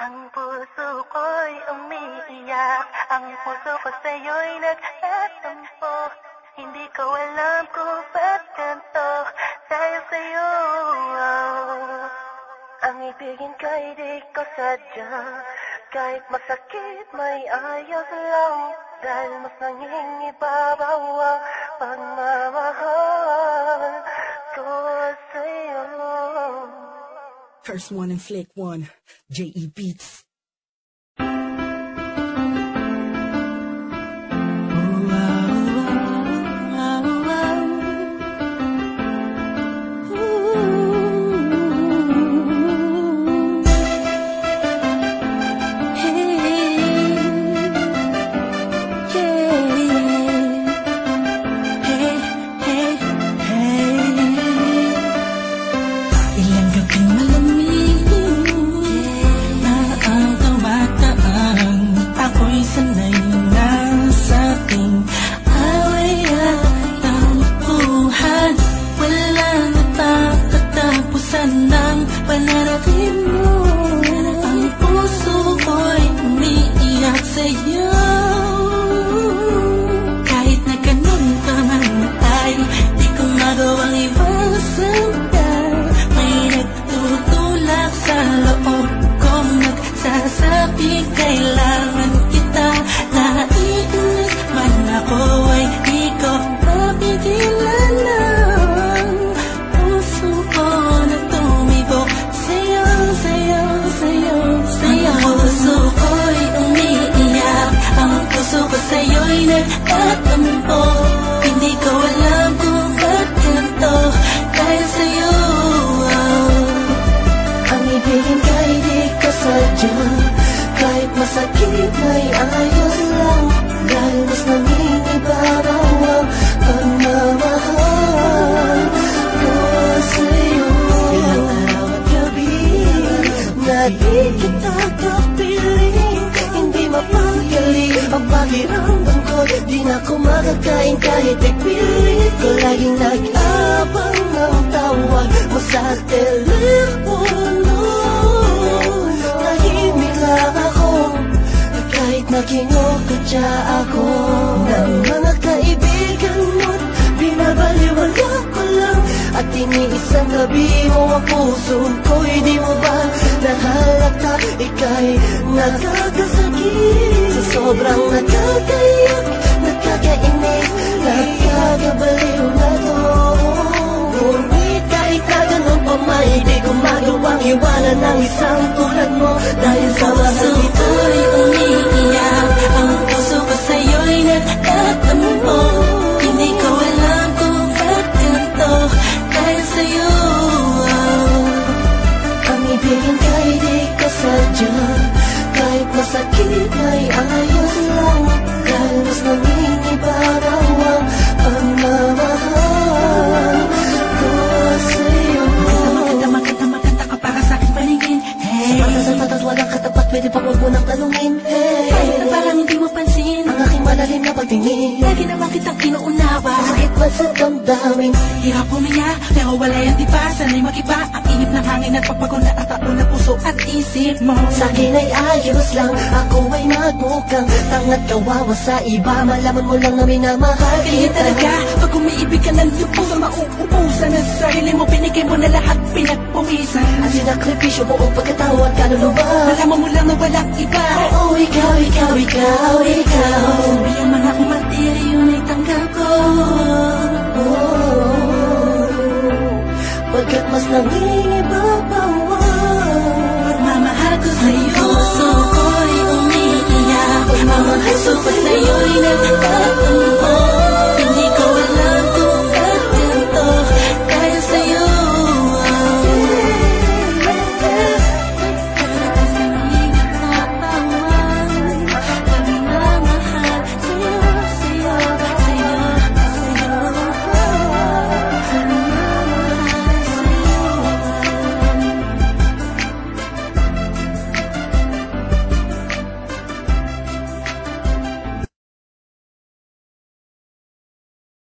Ang puso ko'y umiiyak, ang puso ko sa'yo'y nagtatampo. Hindi ko alam kung ba't ganito, dahil sa'yo. Ang ibigin ka'y di ko sadya, kahit masakit may ayos lang, dahil mas nangingibabaw ang pagmamahal ko sa'yo. Curse One and Flick One, J.E. Beats. Kailangan kita, naiinis man ako ay di ko mapigilan ng puso ko na tumibok sa'yo, sa'yo, sa'yo, sa'yo. Ang puso ko'y umiiyak, ang puso ko sa'yo'y nagtatampo. Hindi ko alam kung ba't ganito, dahil sa'yo. Ang ibigin ka'y di ko sadya, kahit masakit may ayos lang, dahil mas nangingibabaw ang pagmamahal ko sa'yo. Ilang araw at gabi na di kita kapiling, hindi mapagkali ang pakiramdam ko. Di na ako makakain kahit ipilit ko, laging nag-abang ng tawag mo sa telepono. Tahimik lang ako, kahit nakinokatya ako ng mga kaibigan mo't binabaliwala ko lang. At iniisang gabi mo ang puso ko'y di mo ba nahalata? Ika'y nakakasakit sa sobrang nakakaiyak, nakakainis, nakakabaliw na to. Ngunit kahit na ganun pa may di ko magawang iwanan ng isang tulad mo, dahil sa mahal ito'y umiiyak, ang puso ko sa'yo'y nagtatampo. Hindi ko alam kung ba't ganito, dahil sa'yo. Ang ibigin ka'y di ko sadya, kahit masakit may ayos lang, dahil mas nangingibabaw ang pagmamahal ko sa'yo. Maganda ka para sa'king paningin. Hey, sa mata sa mata't walang katapat, pwede pa huwag mo nang tanungin. Hey, kahit na parang hindi mo pansin ang aking malalim na pagtingin, lagi naman kitang inuunawa, kahit man sa damdamin. Hirap huminga, pero wala yan diba, sana'y mag-iba ang inip ng hangin at pagpagod na ang taon na puso at isip mo. Sa'kin ay ayos lang, ako ay magmukhang tangat kawawa sa iba, malaman mo lang na minamahal kita. Talaga, pag umiibig ka ng lubos, mauubusan ang sarili mo, binigay mo na lahat, pinagpumisan ang sinakripisyo buong pagkatao at kaluluwa. Malaman mo lang na walang iba. Oo, ikaw, ikaw, ikaw, ikaw. Sabihan man ako matiri, yun ay tanggap ko. Pagkat mas nangingibabaw pagmamahal ko sa'yo. Puso ko'y umiiyak, ang puso ko sa'yo'y nagtatampo.